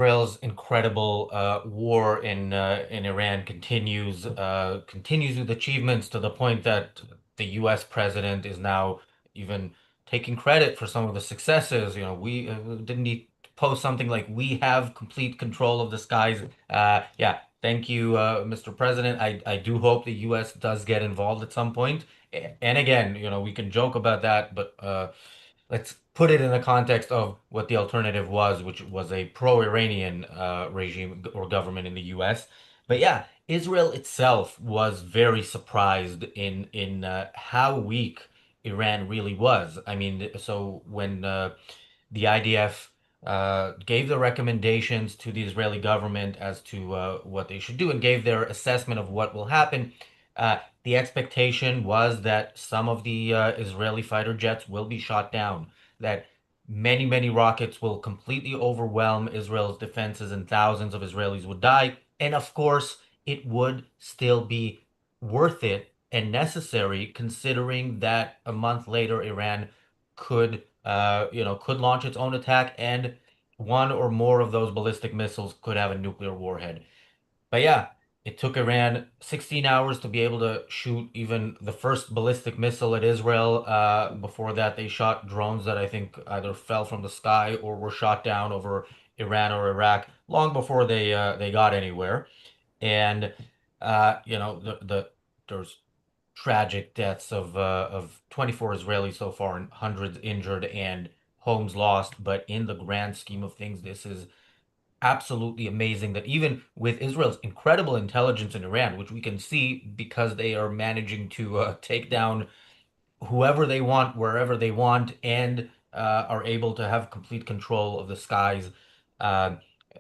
Israel's incredible war in Iran continues with achievements to the point that the U.S. president is now even taking credit for some of the successes. We didn't he post something like "We have complete control of the skies." Yeah, thank you, Mr. President. I do hope the U.S. does get involved at some point. And again, we can joke about that, but let's put it in the context of what the alternative was, which was a pro-Iranian regime or government in the U.S. But yeah, Israel itself was very surprised in how weak Iran really was. I mean, so when the IDF gave the recommendations to the Israeli government as to what they should do and gave their assessment of what will happen. The expectation was that some of the Israeli fighter jets will be shot down, that many, many rockets will completely overwhelm Israel's defenses and thousands of Israelis would die. And of course, it would still be worth it and necessary considering that a month later Iran could launch its own attack, and one or more of those ballistic missiles could have a nuclear warhead. But yeah, it took Iran 16 hours to be able to shoot even the first ballistic missile at Israel. Before that, they shot drones that I think either fell from the sky or were shot down over Iran or Iraq long before they got anywhere. And there's tragic deaths of 24 Israelis so far and hundreds injured and homes lost. But in the grand scheme of things, this is absolutely amazing that even with Israel's incredible intelligence in Iran, which we can see because they are managing to take down whoever they want, wherever they want, and are able to have complete control of the skies. Uh,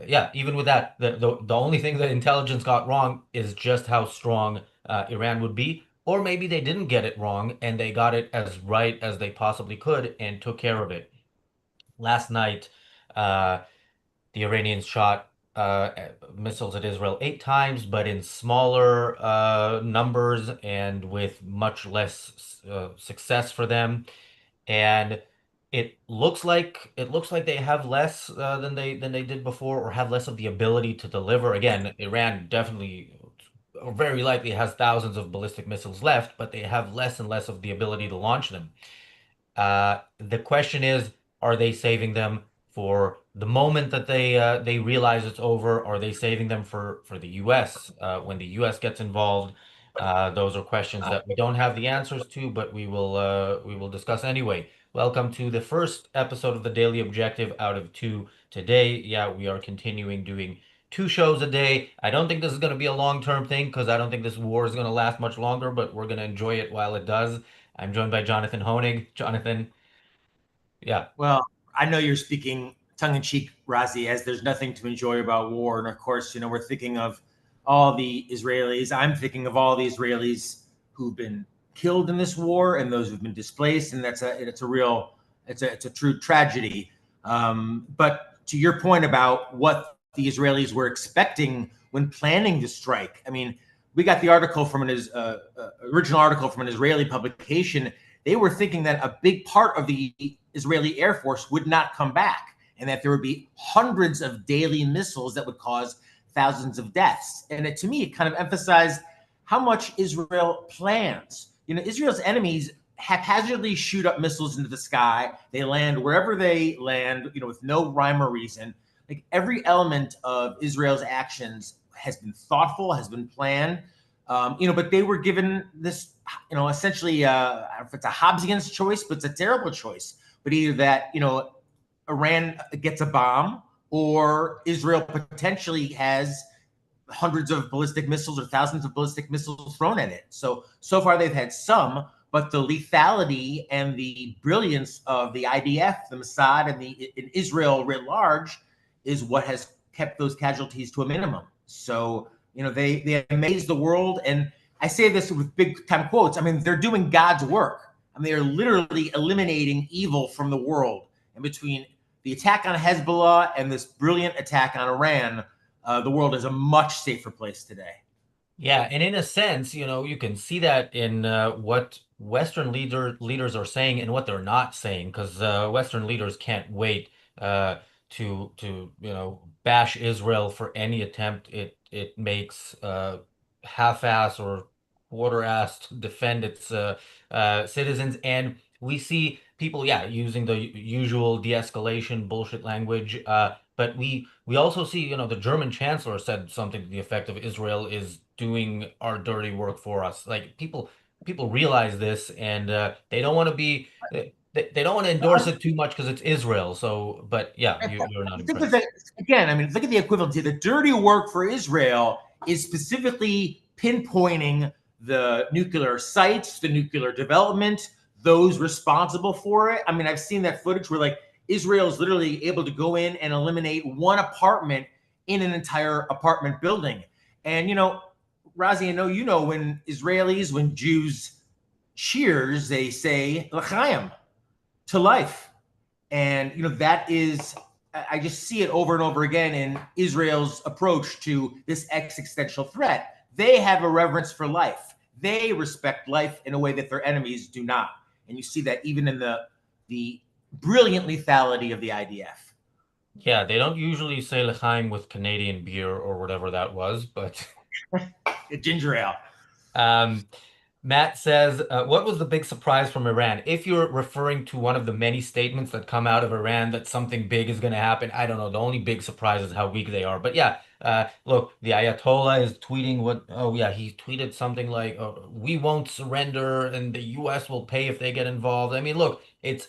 yeah, even with that, the only thing that intelligence got wrong is just how strong Iran would be. Or maybe they didn't get it wrong and they got it as right as they possibly could and took care of it. Last night, uh, the Iranians shot missiles at Israel 8 times, but in smaller numbers and with much less success for them. And it looks like they have less than they did before, or have less of the ability to deliver. Again, Iran definitely, or very likely, has thousands of ballistic missiles left, but they have less and less of the ability to launch them. The question is, are they saving them for the moment that they realize it's over? Are they saving them for the U.S. When the U.S. gets involved? Those are questions that we don't have the answers to, but we will discuss anyway. Welcome to the first episode of the Daily Objective out of two today. Yeah, we are continuing doing two shows a day. I don't think this is going to be a long-term thing because I don't think this war is going to last much longer, but we're going to enjoy it while it does. I'm joined by Jonathan Honig. Jonathan, yeah, Well, I know you're speaking tongue in cheek, Razi, as there's nothing to enjoy about war. And of course, we're thinking of all the Israelis. I'm thinking of all the Israelis who've been killed in this war and those who've been displaced. And it's a true tragedy. But to your point about what the Israelis were expecting when planning the strike, I mean, we got the article from original article from an Israeli publication. They were thinking that a big part of the Israeli Air Force would not come back, and that there would be hundreds of daily missiles that would cause thousands of deaths. And to me, it kind of emphasized how much Israel plans. Israel's enemies haphazardly shoot up missiles into the sky. They land wherever they land, with no rhyme or reason. Like every element of Israel's actions has been thoughtful, has been planned. But they were given this, essentially, I don't know if it's a Hobbesian choice, but it's a terrible choice. But either that, Iran gets a bomb, or Israel potentially has hundreds of ballistic missiles or thousands of ballistic missiles thrown at it. So far they've had some, but the lethality and the brilliance of the IDF, the Mossad, and in Israel writ large is what has kept those casualties to a minimum. So, they amaze the world. And I say this with big time quotes. I mean, they're doing God's work. I mean, they're literally eliminating evil from the world. And between the attack on Hezbollah and this brilliant attack on Iran, the world is a much safer place today. yeah, and in a sense, you can see that in what Western leaders are saying and what they're not saying, because Western leaders can't wait to bash Israel for any attempt it makes half-ass or quarter-ass to defend its citizens. And we see people, yeah, using the usual de-escalation bullshit language. But we also see, the German chancellor said something to the effect of Israel is doing our dirty work for us. Like people realize this, and they don't want to be. They don't want to endorse it too much because it's Israel. So, but yeah, you're not I think that impressed. again, I mean, look at the equivalency. The dirty work for Israel is specifically pinpointing the nuclear sites, the nuclear development, those responsible for it. I mean, I've seen that footage where like Israel is literally able to go in and eliminate one apartment in an entire apartment building. And Razi, I know when Jews cheers, they say l'chaim, to life. And that is, I just see it over and over again in Israel's approach to this existential threat. They have a reverence for life. They respect life in a way that their enemies do not. And you see that even in the brilliant lethality of the IDF. Yeah, they don't usually say l'chaim with Canadian beer or whatever that was, but Ginger ale. um, Matt says, what was the big surprise from Iran? If you're referring to one of the many statements that come out of Iran that something big is going to happen, I don't know. The only big surprise is how weak they are. But yeah, look, the Ayatollah is tweeting oh yeah, he tweeted something like, we won't surrender and the US will pay if they get involved. I mean, look, it's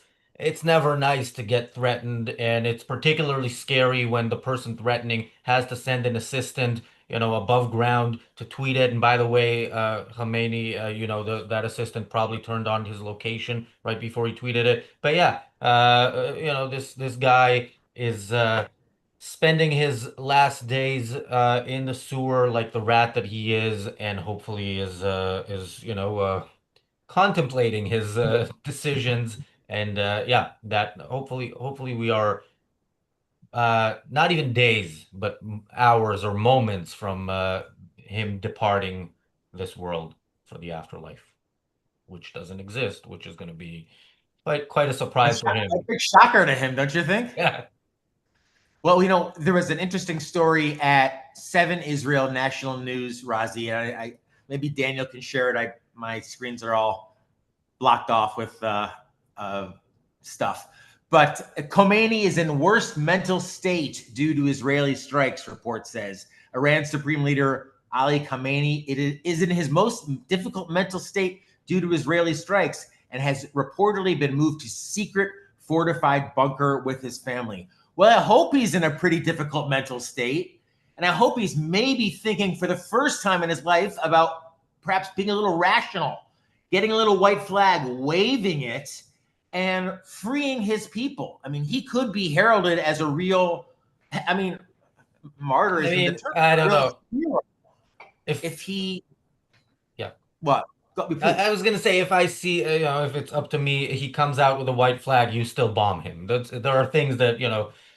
never nice to get threatened, and it's particularly scary when the person threatening has to send an assistant above ground to tweet it. And by the way, Khamenei, that assistant probably turned on his location right before he tweeted it. But yeah, this guy is spending his last days in the sewer like the rat that he is, and hopefully is contemplating his decisions. And yeah, that hopefully we are not even days, but hours or moments from him departing this world for the afterlife, which doesn't exist, which is going to be quite a surprise for A him. big shocker to him, don't you think? Yeah. Well, there was an interesting story at 7 Israel National News, Razi, and I maybe Daniel can share it. My screens are all blocked off with stuff. But Khomeini is in worst mental state due to Israeli strikes, report says. Iran's Supreme Leader Ali Khamenei is in his most difficult mental state due to Israeli strikes and has reportedly been moved to secret fortified bunker with his family. Well, I hope he's in a pretty difficult mental state. And I hope he's maybe thinking for the first time in his life about perhaps being a little rational, getting a little white flag, waving it, and freeing his people. I mean, he could be heralded as a real, I mean, martyr I isn't the mean, term, I a don't real know hero. if If he, yeah. what? Got me, I please. was gonna say if I see if it's up to me, he comes out with a white flag, you still bomb him. There are things that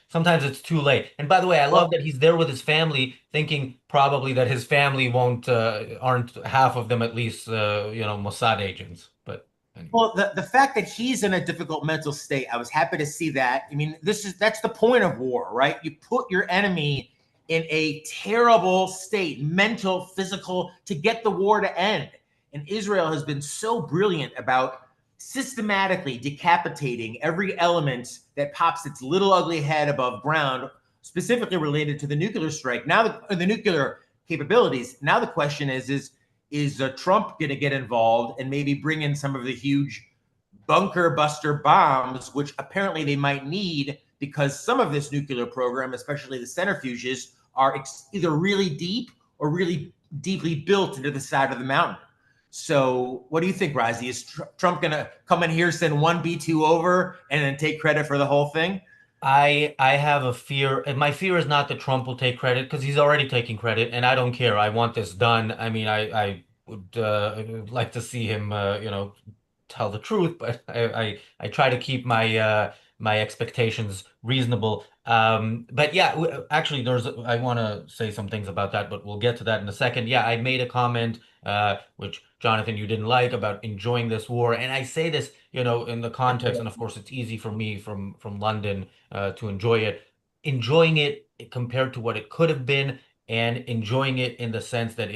sometimes it's too late. And by the way, I love Well, that he's there with his family, thinking probably that his family won't aren't half of them at least Mossad agents. But anyway. Well, the fact that he's in a difficult mental state, I was happy to see that. I mean, that's the point of war, right? You put your enemy in a terrible state, mental, physical, to get the war to end. And Israel has been so brilliant about systematically decapitating every element that pops its little ugly head above ground, specifically related to the nuclear strike. Now, the nuclear capabilities. Now the question is Trump going to get involved and maybe bring in some of the huge bunker buster bombs, which apparently they might need because some of this nuclear program, especially the centrifuges, are either really deep or really deeply built into the side of the mountain. So, what do you think, Razi? Is Trump going to come in here, send one B2 over, and then take credit for the whole thing? I have a fear, and my fear is not that Trump will take credit because he's already taking credit, and I don't care. I want this done. I mean, I would like to see him, tell the truth, but I try to keep my expectations reasonable. But yeah, actually, I want to say some things about that, but we'll get to that in a second. Yeah, I made a comment, which Jonathan you didn't like about enjoying this war, and I say this, in the context, and of course, it's easy for me from London to enjoy it. enjoying it compared to what it could have been, and enjoying it in the sense that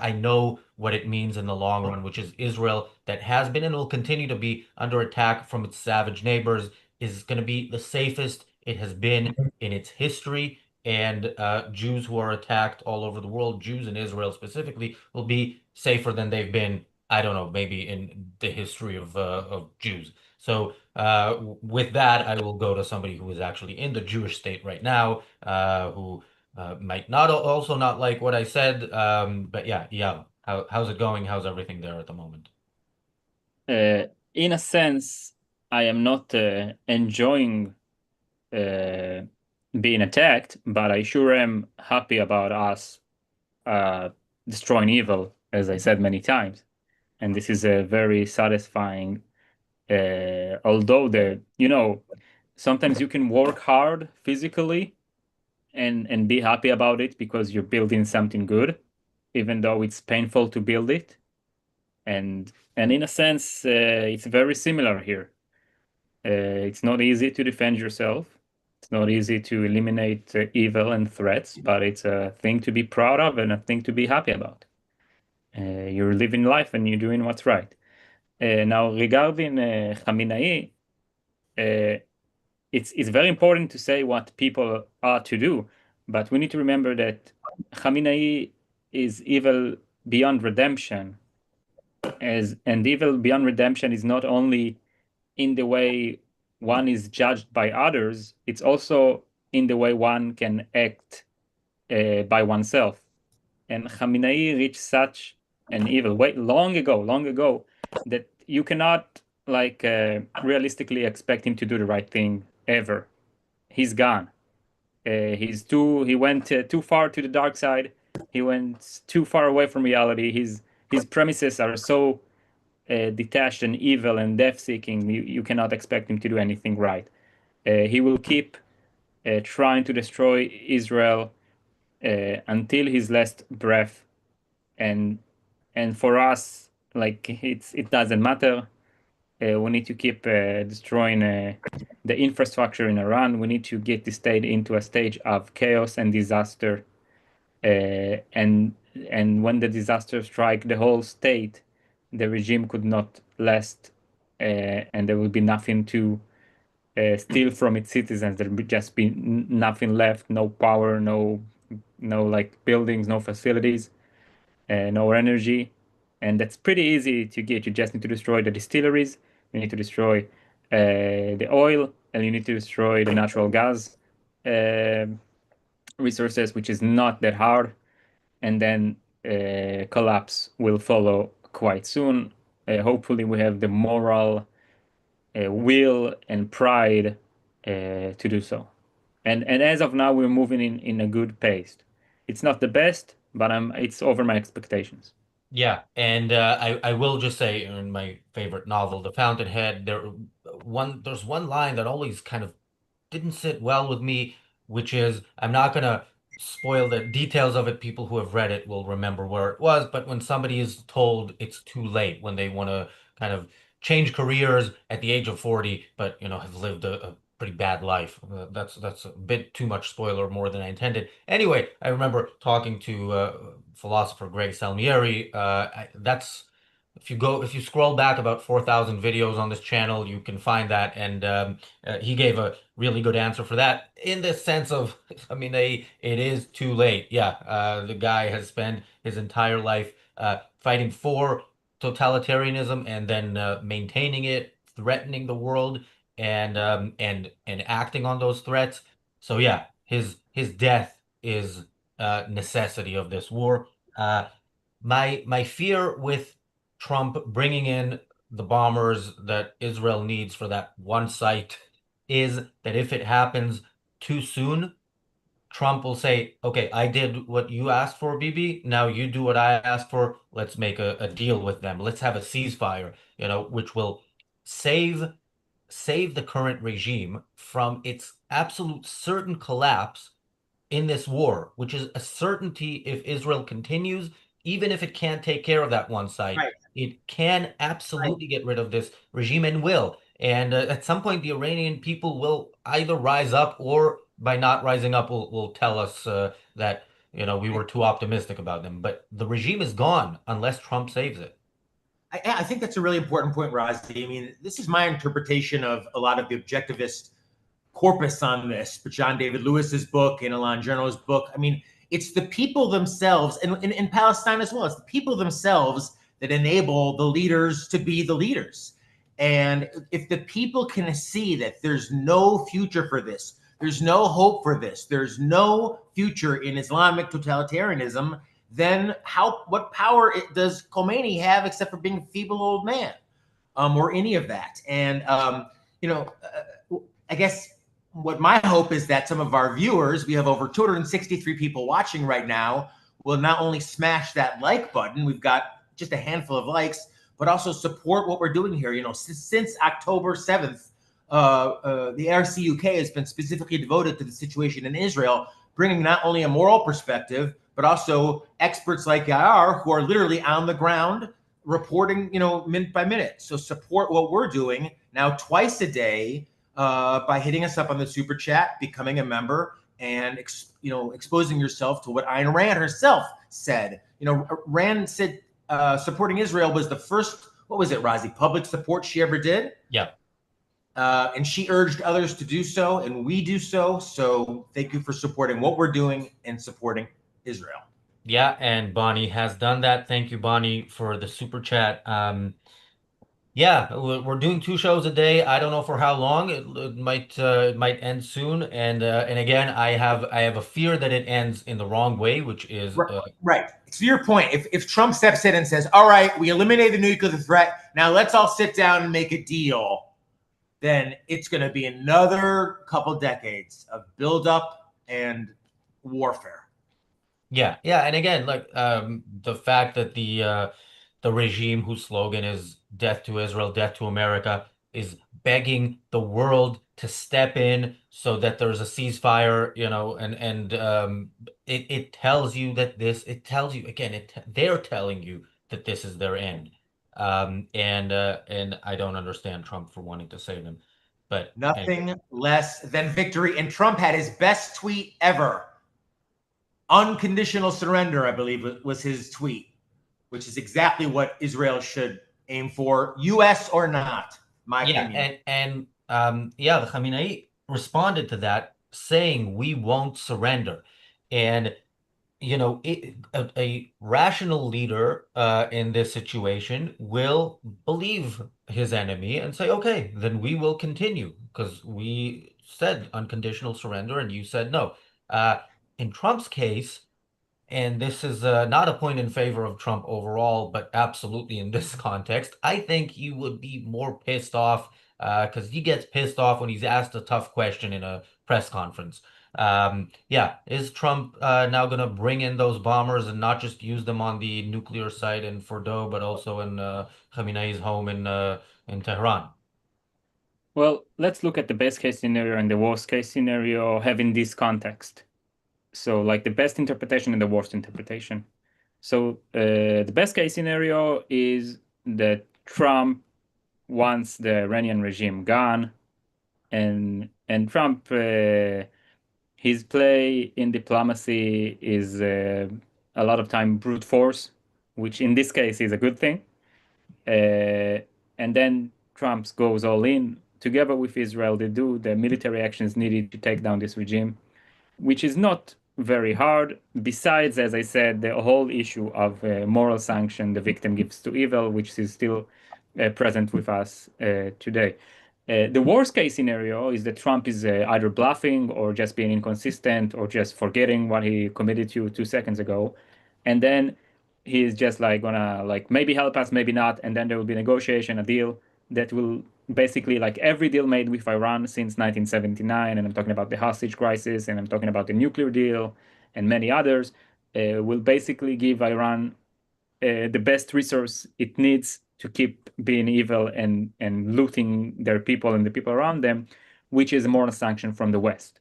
I know what it means in the long run, which is Israel, that has been and will continue to be under attack from its savage neighbors, is going to be the safest it has been in its history. And Jews who are attacked all over the world, Jews in Israel specifically, will be safer than they've been, I don't know, maybe in the history of Jews. So with that, I will go to somebody who is actually in the Jewish state right now, who might not also not like what I said. But yeah, yeah. How's it going? How's everything there at the moment? In a sense, I am not enjoying uh, being attacked, but I sure am happy about us uh, destroying evil, as I said many times. And this is a very satisfying. Although sometimes you can work hard physically and be happy about it because you're building something good, even though it's painful to build it. And in a sense, it's very similar here. It's not easy to defend yourself. It's not easy to eliminate evil and threats, but it's a thing to be proud of and a thing to be happy about. You're living life and you're doing what's right. Now, regarding Khamenei, uh, it's very important to say what people are to do, but we need to remember that Khamenei is evil beyond redemption, and evil beyond redemption is not only in the way one is judged by others, it's also in the way one can act by oneself. And Khamenei reached such an evil way long ago, that you cannot realistically expect him to do the right thing ever. He's gone. He went too far to the dark side. He went too far away from reality. His premises are so detached and evil and death-seeking. You cannot expect him to do anything right. He will keep trying to destroy Israel until his last breath, and for us, it doesn't matter. We need to keep destroying the infrastructure in Iran. We need to get the state into a stage of chaos and disaster. And when the disaster strike the whole state, the regime could not last, and there will be nothing to steal from its citizens. There will just be nothing left, no power, no like buildings, no facilities, no energy, and that's pretty easy to get. You just need to destroy the distilleries, you need to destroy the oil, and you need to destroy the natural gas uh, resources, which is not that hard, and then collapse will follow quite soon. Hopefully, we have the moral will and pride to do so. And as of now, we're moving in a good pace. It's not the best, but it's over my expectations. Yeah, and I will just say in my favorite novel, The Fountainhead, there's one line that always kind of didn't sit well with me, which is, I'm not gonna spoil the details of it. People who have read it will remember where it was, but when somebody is told it's too late, when they want to kind of change careers at the age of 40, but have lived a pretty bad life. That's a bit too much spoiler, more than I intended. Anyway, I remember talking to philosopher Greg Salmieri. That's if you scroll back about 4,000 videos on this channel, you can find that. And he gave a really good answer for that in the sense of, I mean, it is too late. Yeah, the guy has spent his entire life fighting for totalitarianism and then maintaining it, threatening the world, and acting on those threats. So yeah, his death is necessity of this war. My fear with Trump bringing in the bombers that Israel needs for that one site is that if it happens too soon, Trump will say, okay, I did what you asked for, Bibi. Now you do what I asked for. Let's make a deal with them. Let's have a ceasefire, which will save save the current regime from its absolute certain collapse in this war, which is a certainty. If Israel continues, even if it can't take care of that one site, Right. it can Right. absolutely get rid of this regime and will. And at some point, the Iranian people will either rise up or by not rising up will tell us that we were too optimistic about them. But the regime is gone unless Trump saves it. I think that's a really important point, Razi. I mean, this is my interpretation of a lot of the objectivist corpus on this, but John David Lewis's book and Alain Journal's book. I mean, it's the people themselves, and in Palestine as well, it's the people themselves that enable the leaders to be the leaders. And if the people can see that there's no future for this, there's no hope for this, there's no future in Islamic totalitarianism, then what power does Khomeini have except for being a feeble old man, or any of that? And I guess what my hope is that some of our viewers, we have over 263 people watching right now, will not only smash that like button, we've got just a handful of likes, but also support what we're doing here. Since October 7th, the ARCUK has been specifically devoted to the situation in Israel, bringing not only a moral perspective, but also experts like Yair, who are literally on the ground reporting, minute by minute. So support what we're doing now twice a day by hitting us up on the super chat, becoming a member, and exposing yourself to what Ayn Rand herself said. Rand said supporting Israel was the first, what was it, Razi, public support she ever did? Yeah. And she urged others to do so, and we do so. So thank you for supporting what we're doing and supporting Israel. Yeah, and Bonnie has done that. Thank you, Bonnie, for the super chat. Yeah, we're doing 2 shows a day. I don't know for how long. It might end soon. And again, I have a fear that it ends in the wrong way, which is right. To your point, if Trump steps in and says, "All right, we eliminated the nuclear threat. Now let's all sit down and make a deal," then it's going to be another couple decades of buildup and warfare. Yeah, and again, like the fact that the regime whose slogan is "Death to Israel, Death to America" is begging the world to step in so that there's a ceasefire, and it tells you that it tells you again, they're telling you that this is their end, and I don't understand Trump for wanting to save them, but nothing less than victory. And Trump had his best tweet ever. Unconditional surrender, I believe, was his tweet, which is exactly what Israel should aim for, U.S. or not, my opinion. And the Khamenei responded to that saying, "We won't surrender." And a rational leader in this situation will believe his enemy and say, "Okay, then we will continue because we said unconditional surrender and you said no." In Trump's case, and this is not a point in favor of Trump overall, but absolutely in this context, I think he would be more pissed off because he gets pissed off when he's asked a tough question in a press conference. Is Trump now going to bring in those bombers and not just use them on the nuclear site in Fordo, but also in Khamenei's home in Tehran? Well, let's look at the best case scenario and the worst case scenario having this context. So like the best interpretation and the worst interpretation. So the best case scenario is that Trump wants the Iranian regime gone, and Trump, his play in diplomacy is a lot of time brute force, which in this case is a good thing. And then Trump goes all in. Together with Israel, they do the military actions needed to take down this regime, which is not very hard. Besides, as I said, the whole issue of moral sanction the victim gives to evil, which is still present with us today. The worst case scenario is that Trump is either bluffing or just being inconsistent or just forgetting what he committed to 2 seconds ago. And then he's just like gonna like maybe help us, maybe not. And then there will be negotiation, a deal that will basically like every deal made with Iran since 1979, and I'm talking about the hostage crisis, and I'm talking about the nuclear deal and many others, will basically give Iran the best resource it needs to keep being evil and looting their people and the people around them, which is a moral sanction from the West.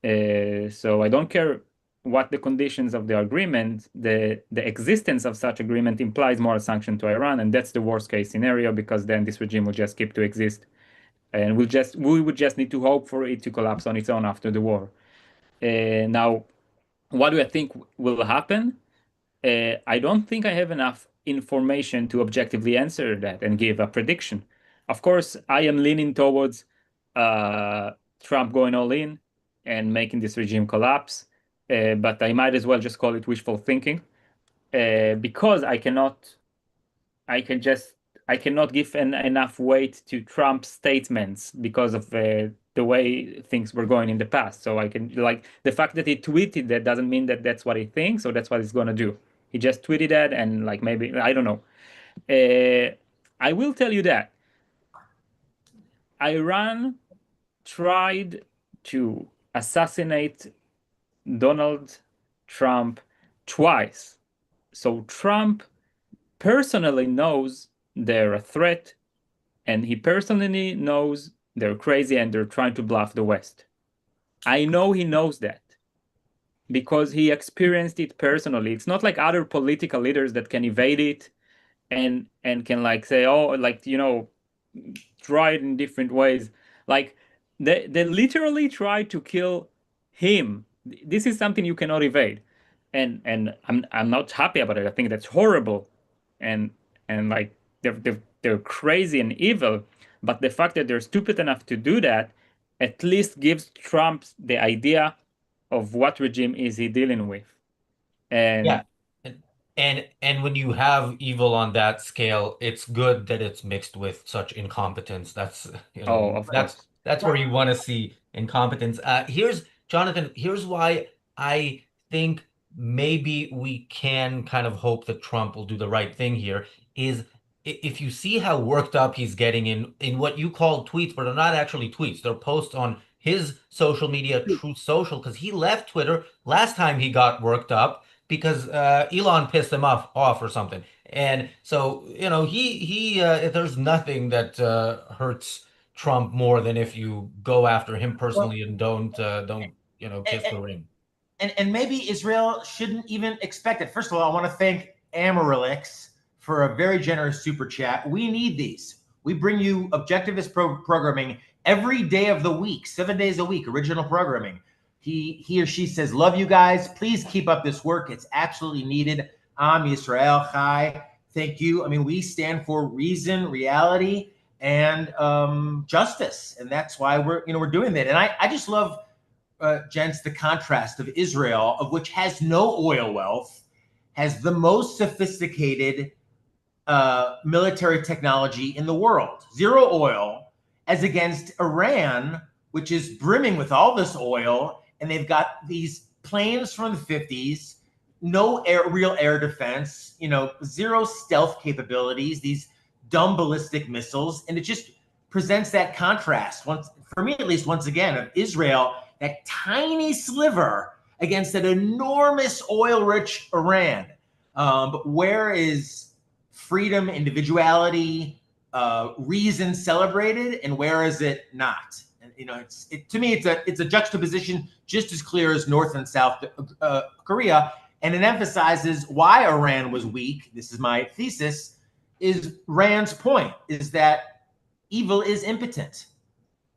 So I don't care what the conditions of the agreement, the existence of such agreement implies moral sanction to Iran, and that's the worst case scenario because then this regime will just keep to exist, and we would just need to hope for it to collapse on its own after the war. Now, what do I think will happen? I don't think I have enough information to objectively answer that and give a prediction. Of course, I am leaning towards Trump going all in and making this regime collapse, but I might as well just call it wishful thinking, because I cannot give enough weight to Trump's statements because of the way things were going in the past. So I can, like, the fact that he tweeted that doesn't mean that that's what he thinks or that's what he's gonna do. He just tweeted that, and like maybe I don't know. I will tell you that Iran tried to assassinate Donald Trump twice. So Trump personally knows they're a threat, and he personally knows they're crazy and they're trying to bluff the West. I know he knows that because he experienced it personally. It's not like other political leaders that can evade it and can like say, oh, like, you know, try it in different ways. Like they literally tried to kill him. This is something you cannot evade. And I'm not happy about it. I think that's horrible. And like they're crazy and evil. But the fact that they're stupid enough to do that at least gives Trump the idea of what regime is he dealing with. And Yeah. And when you have evil on that scale, it's good that it's mixed with such incompetence. That's, oh, of course. that's where you want to see incompetence. Here's Jonathan, here's why I think maybe we can kind of hope that Trump will do the right thing here is if you see how worked up he's getting in what you call tweets, but they're not actually tweets. They're posts on his social media, Truth Social, because he left Twitter last time he got worked up because Elon pissed him off or something. And so, he there's nothing that hurts Trump more than if you go after him personally and don't kiss the ring. And maybe Israel shouldn't even expect it. First of all, I want to thank Amarylix for a very generous super chat. We need these. We bring you objectivist programming every day of the week, 7 days a week, original programming. He or she says, love you guys. Please keep up this work. It's absolutely needed. Am Yisrael Chai. Thank you. I mean, we stand for reason, reality, and justice. And that's why we're doing that. And I just love, gents, the contrast of Israel, of which has no oil wealth, has the most sophisticated military technology in the world, zero oil, as against Iran, which is brimming with all this oil, and they've got these planes from the 50s, no real air defense, zero stealth capabilities, these dumb ballistic missiles, and it just presents that contrast, for me at least, once again, of Israel, that tiny sliver against that enormous oil-rich Iran. But where is freedom, individuality, reason celebrated, and where is it not? And to me, it's a juxtaposition just as clear as North and South Korea, and it emphasizes why Iran was weak. This is my thesis. Is Rand's point is that evil is impotent.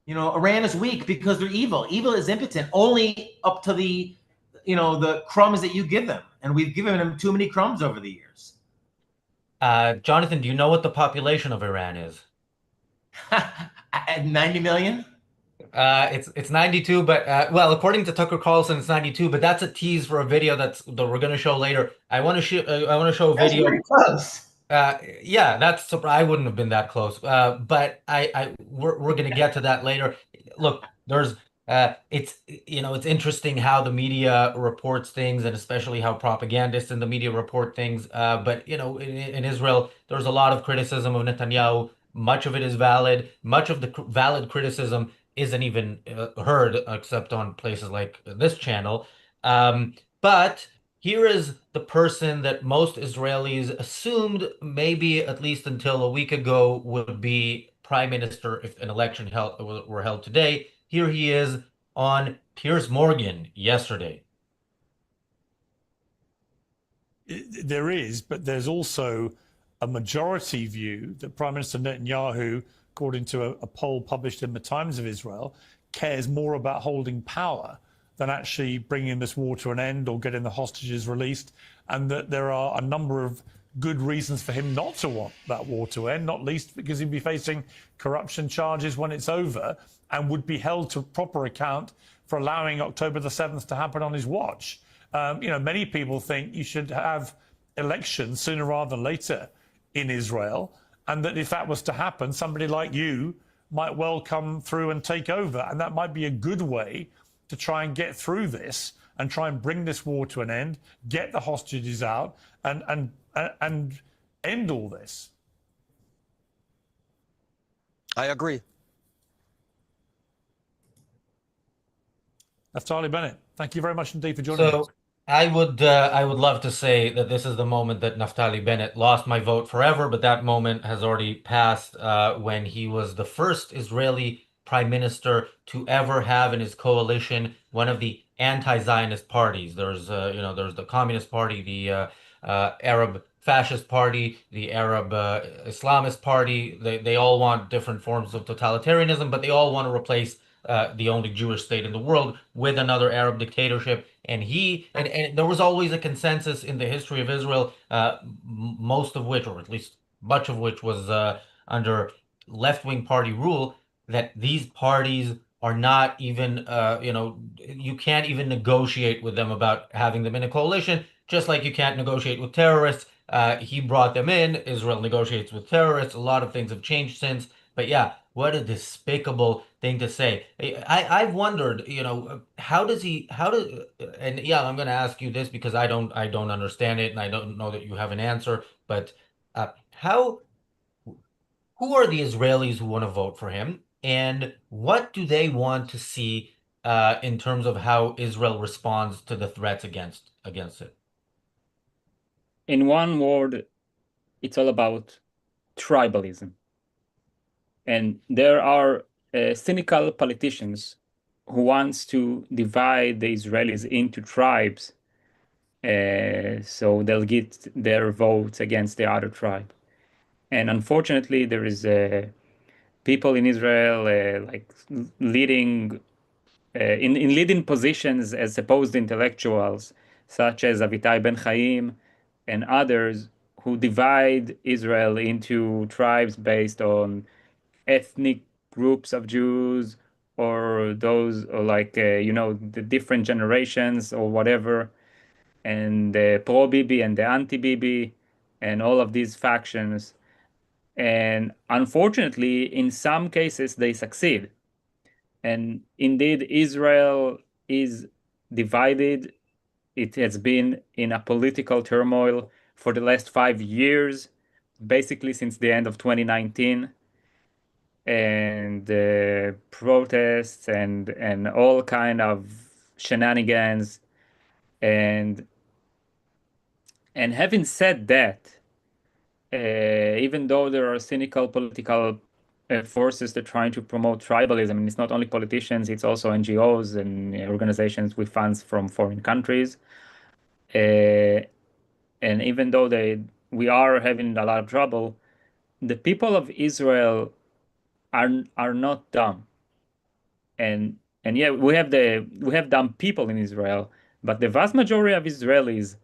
Iran is weak because they're evil. Evil is impotent only up to the crumbs that you give them, and we've given them too many crumbs over the years. Jonathan, do you know what the population of Iran is? 90 million? It's 92, but well, according to Tucker Carlson, it's 92. But that's a tease for a video that we're going to show later. I want to show a video. That's pretty close. Yeah, I wouldn't have been that close. But we're going to get to that later. Look, there's it's interesting how the media reports things, and especially how propagandists in the media report things. But in Israel, there's a lot of criticism of Netanyahu. Much of it is valid. Much of the valid criticism isn't even heard except on places like this channel. But here is the person that most Israelis assumed, maybe at least until a week ago, would be prime minister if an election were held today. Here he is on Piers Morgan yesterday. There is, but there's also a majority view that Prime Minister Netanyahu, according to a poll published in the Times of Israel, cares more about holding power than actually bringing this war to an end or getting the hostages released, and that there are a number of good reasons for him not to want that war to end, not least because he'd be facing corruption charges when it's over and would be held to proper account for allowing October the 7th to happen on his watch. Many people think you should have elections sooner rather than later in Israel, and that if that was to happen, somebody like you might well come through and take over, and that might be a good way to try and get through this and try and bring this war to an end, get the hostages out, and end all this. I agree. Naftali Bennett, thank you very much indeed for joining us. I would love to say that this is the moment that Naftali Bennett lost my vote forever, but that moment has already passed when he was the first Israeli prime minister to ever have in his coalition one of the anti-Zionist parties. There's the Communist Party, the Arab Fascist Party, the Arab Islamist Party. They all want different forms of totalitarianism, but they all want to replace the only Jewish state in the world with another Arab dictatorship. And there was always a consensus in the history of Israel, most of which, or at least much of which, was under left-wing party rule, that these parties are not even, you can't even negotiate with them about having them in a coalition, just like you can't negotiate with terrorists. He brought them in. Israel negotiates with terrorists. A lot of things have changed since. But yeah, what a despicable thing to say. I've wondered, and yeah, I'm going to ask you this because I don't understand it, and I don't know that you have an answer, but who are the Israelis who want to vote for him, and what do they want to see in terms of how Israel responds to the threats against it? In one word, it's all about tribalism. And there are cynical politicians who wants to divide the Israelis into tribes, so they'll get their votes against the other tribe. And unfortunately, there is people in Israel like leading in leading positions as supposed intellectuals, such as Avitai Ben Chaim and others, who divide Israel into tribes based on ethnic groups of Jews, or those, or like the different generations or whatever, and the pro-Bibi and the anti-Bibi, and all of these factions. And unfortunately, in some cases, they succeed. And indeed, Israel is divided. It has been in a political turmoil for the last 5 years, basically since the end of 2019. And protests and all kind of shenanigans. And having said that, even though there are cynical political forces that are trying to promote tribalism, and it's not only politicians, it's also NGOs and organizations with funds from foreign countries. And even though we are having a lot of trouble, the people of Israel are not dumb. And yeah, we have dumb people in Israel, but the vast majority of Israelis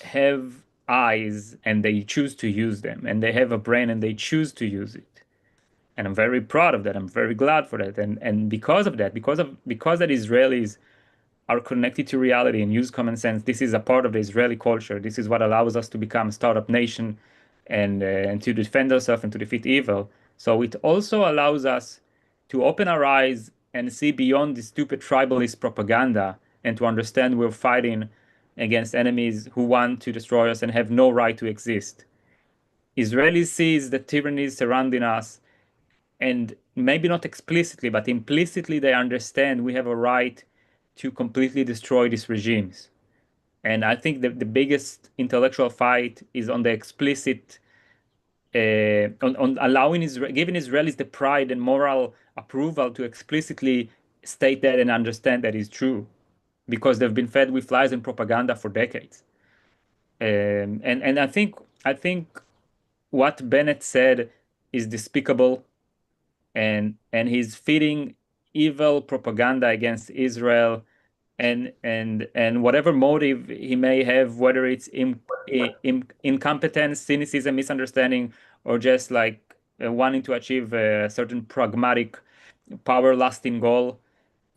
have eyes and they choose to use them, and they have a brain and they choose to use it. And I'm very proud of that. I'm very glad for that. And because of that, because that Israelis are connected to reality and use common sense, this is a part of the Israeli culture. This is what allows us to become a startup nation and to defend ourselves and to defeat evil. So it also allows us to open our eyes and see beyond the stupid tribalist propaganda, and to understand we're fighting against enemies who want to destroy us and have no right to exist. Israelis sees the tyranny surrounding us, and maybe not explicitly, but implicitly they understand we have a right to completely destroy these regimes. And I think that the biggest intellectual fight is on the explicit, on allowing giving Israelis the pride and moral approval to explicitly state that and understand that is true, because they've been fed with lies and propaganda for decades. And I think what Bennett said is despicable, and he's feeding evil propaganda against Israel and whatever motive he may have, whether it's incompetence, cynicism, misunderstanding, or just like wanting to achieve a certain pragmatic, power-lasting goal,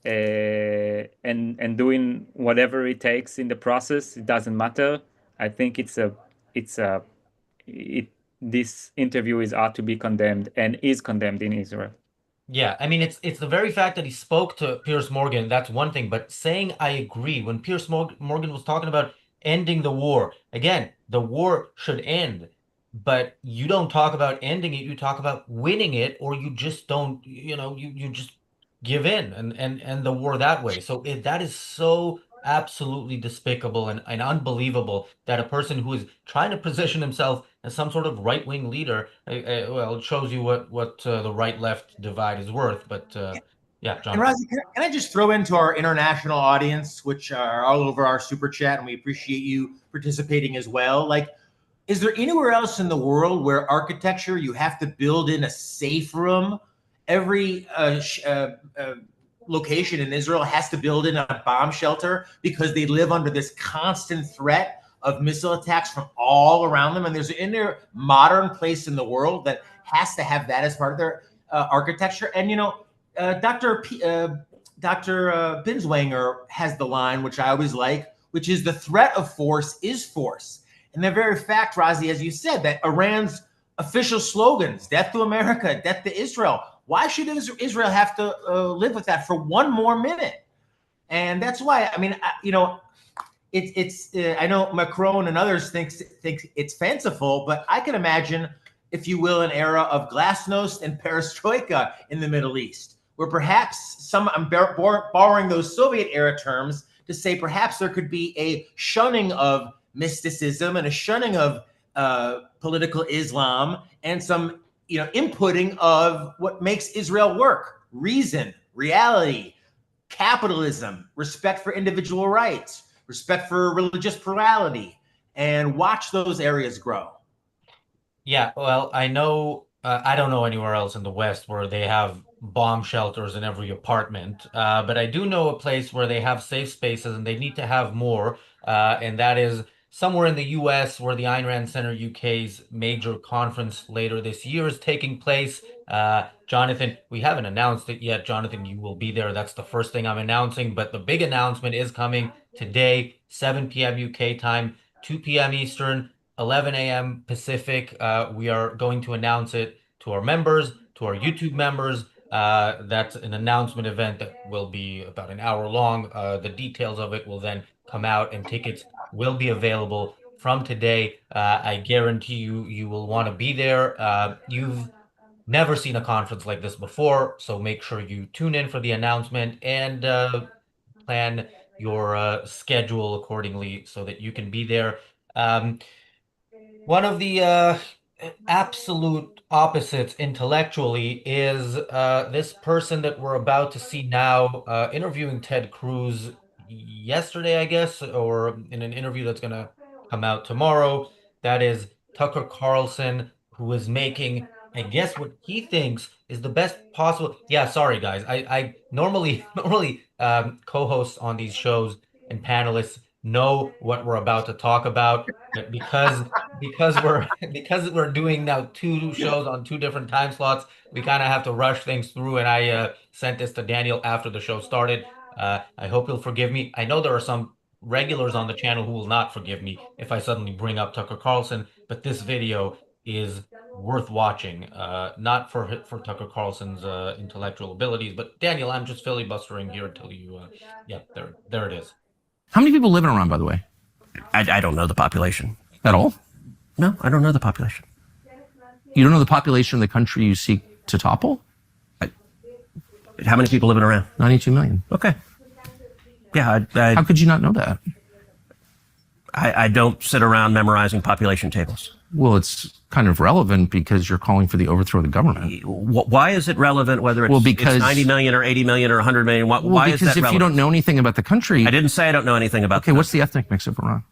and doing whatever it takes in the process, it doesn't matter. I think this interview ought to be condemned and is condemned in Israel. Yeah, I mean, it's the very fact that he spoke to Piers Morgan, that's one thing, but saying I agree, when Piers Morgan was talking about ending the war, again, the war should end, but you don't talk about ending it, you talk about winning it, or you just don't, you just give in and end the war that way. So that is so absolutely despicable and unbelievable that a person who is trying to position himself as some sort of right-wing leader, well, it shows you what the right-left divide is worth. But yeah, John. And Razi, can I just throw into our international audience, which are all over our super chat, and we appreciate you participating as well. Like, is there anywhere else in the world where architecture you have to build in a safe room? Every location in Israel has to build in a bomb shelter because they live under this constant threat of missile attacks from all around them. And there's any modern place in the world that has to have that as part of their architecture. And, Dr. Binswanger has the line, which I always like, which is the threat of force is force. And the very fact, Razi, as you said, that Iran's official slogans, death to America, death to Israel, why should Israel have to live with that for one more minute? And that's why, I mean, it's I know Macron and others think it's fanciful, but I can imagine, if you will, an era of glasnost and perestroika in the Middle East, where perhaps I'm borrowing those Soviet era terms to say perhaps there could be a shunning of mysticism and a shunning of political Islam and some inputting of what makes Israel work: reason, reality, capitalism, respect for individual rights, respect for religious plurality, and watch those areas grow. Yeah, well, I know, I don't know anywhere else in the West where they have bomb shelters in every apartment, but I do know a place where they have safe spaces and they need to have more, and that is somewhere in the US where the Ayn Rand Center UK's major conference later this year is taking place. Jonathan, we haven't announced it yet. Jonathan, you will be there. That's the first thing I'm announcing, but the big announcement is coming today, 7 p.m. UK time, 2 p.m. Eastern, 11 a.m. Pacific. We are going to announce it to our members, to our YouTube members. That's an announcement event that will be about an hour long. The details of it will then come out, and tickets will be available from today. I guarantee you will want to be there. You've never seen a conference like this before, so make sure you tune in for the announcement and plan your schedule accordingly so that you can be there. One of the absolute opposites intellectually is this person that we're about to see now, interviewing Ted Cruz yesterday, I guess, or in an interview that's going to come out tomorrow. That is Tucker Carlson, who is making, I guess, what he thinks is the best possible. Yeah, sorry guys. I normally co-hosts on these shows and panelists know what we're about to talk about, but because we're doing now 2 shows on 2 different time slots, we kind of have to rush things through, and I sent this to Daniel after the show started. I hope you'll forgive me. I know there are some regulars on the channel who will not forgive me if I suddenly bring up Tucker Carlson, but this video is worth watching, not for Tucker Carlson's intellectual abilities, but Daniel, I'm just filibustering here until you, yeah, there it is. How many people live in Iran, by the way? I don't know the population. At all? No, I don't know the population. You don't know the population of the country you seek to topple? How many people live in Iran? 92 million. Okay. Yeah. How could you not know that? I don't sit around memorizing population tables. Well, it's kind of relevant because you're calling for the overthrow of the government. Why is it relevant whether it's, because it's 90 million or 80 million or 100 million? Why is that relevant? Because if you don't know anything about the country... I didn't say I don't know anything about Okay, what's the ethnic mix of Iran?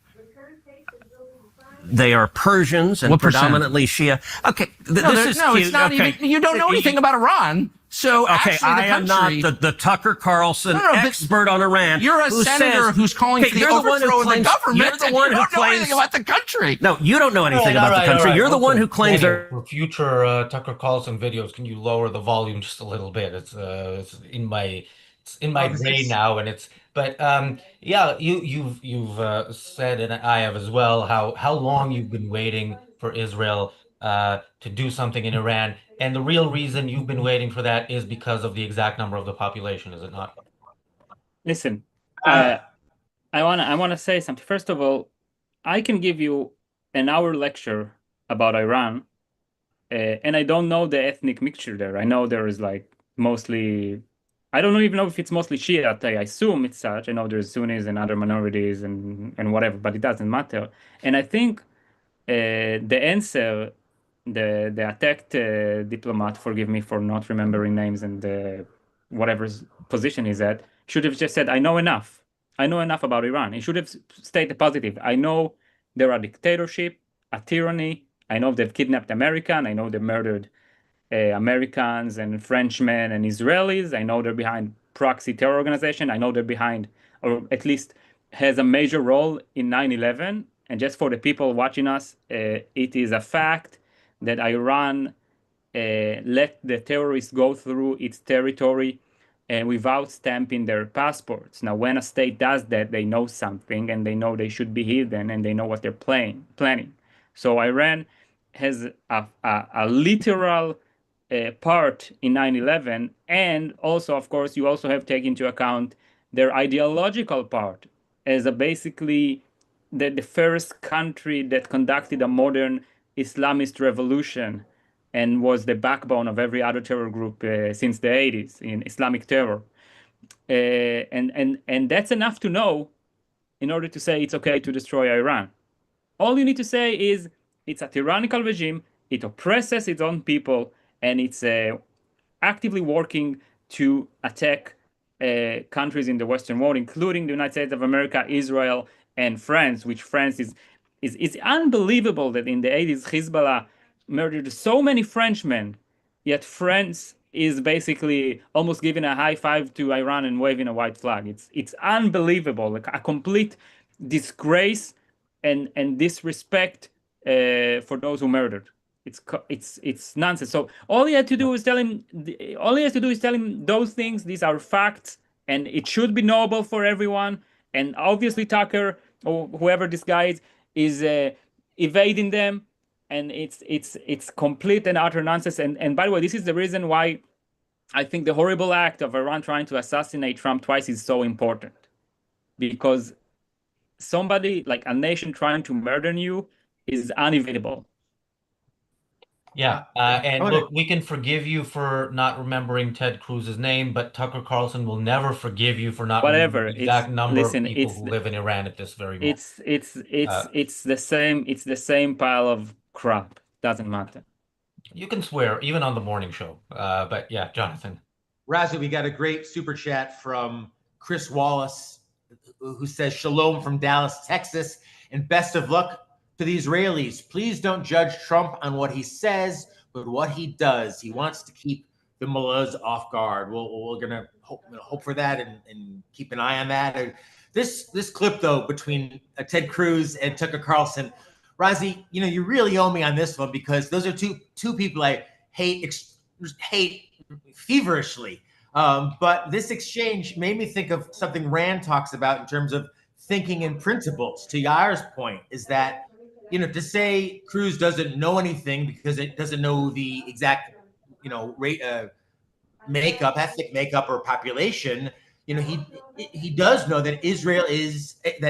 They are Persians and predominantly Shia. Okay, It's not even... You don't know anything about Iran, So Okay, actually, the I am not country, the Tucker Carlson No, but expert on Iran. you're a who senator says, who's calling okay, for the you're one who overthrow of the claims- government. You're the and one you who don't know anything claims. about the country. No, you don't know anything All about the country. all right. You're the one Listen, who claims Daniel, there. for future Tucker Carlson videos, can you lower the volume just a little bit? It's in my brain now, and it's but yeah, you've said, and I have as well, how long you've been waiting for Israel to do something in Iran, and the real reason you've been waiting for that is because of the exact number of the population, is it not? Listen, Uh, I wanna say something. First of all, I can give you an hour lecture about Iran, and I don't know the ethnic mixture there. I know there is like mostly, I don't even know if it's mostly Shia. I assume it's such. I know there's Sunnis and other minorities and whatever, but it doesn't matter. And I think the answer, the attacked diplomat, forgive me for not remembering names and whatever position he's at, should have just said, "I know enough. I know enough about Iran." He should have stated positive. I know there are dictatorship, a tyranny. I know they've kidnapped American. I know they murdered Americans and Frenchmen and Israelis. I know they're behind proxy terror organization. I know they're behind, or at least has a major role in 9/11. And just for the people watching us, it is a fact that Iran let the terrorists go through its territory without stamping their passports. Now, when a state does that, they know something and they know they should be hidden and they know what they're planning. So Iran has a literal part in 9/11, and also, of course, you also have to take into account their ideological part as a basically the first country that conducted a modern Islamist revolution and was the backbone of every other terror group since the 80s in Islamic terror. And that's enough to know in order to say it's okay to destroy Iran. All you need to say is it's a tyrannical regime, it oppresses its own people, and it's actively working to attack countries in the Western world, including the United States of America, Israel, and France, which France is unbelievable that in the 80s Hezbollah murdered so many Frenchmen, yet France is basically almost giving a high five to Iran and waving a white flag. It's unbelievable, like a complete disgrace and disrespect for those who murdered. It's nonsense. So all he had to do is tell him. All he has to do is tell him those things. These are facts, and it should be knowable for everyone. And obviously, Tucker or whoever this guy is evading them, and it's complete and utter nonsense. And by the way, this is the reason why I think the horrible act of Iran trying to assassinate Trump twice is so important, because somebody like a nation trying to murder you is unevitable. Yeah, and wanna- look, we can forgive you for not remembering Ted Cruz's name, but Tucker Carlson will never forgive you for not Whatever. remembering the exact number Listen, of people it's who live in Iran at this very moment. it's the same pile of crap. Doesn't matter. You can swear, even on the morning show. But yeah, Jonathan. Razu, we got a great super chat from Chris Wallace, who says, "Shalom from Dallas, Texas, and best of luck to the Israelis. Please don't judge Trump on what he says, but what he does. He wants to keep the mullahs off guard." We're gonna hope for that and keep an eye on that. This clip though between Ted Cruz and Tucker Carlson, Razi, you really owe me on this one, because those are two people I hate feverishly. But this exchange made me think of something Rand talks about in terms of thinking in principles. To Yair's point, is that to say Cruz doesn't know anything because it doesn't know the exact rate ethnic makeup or population. He does know that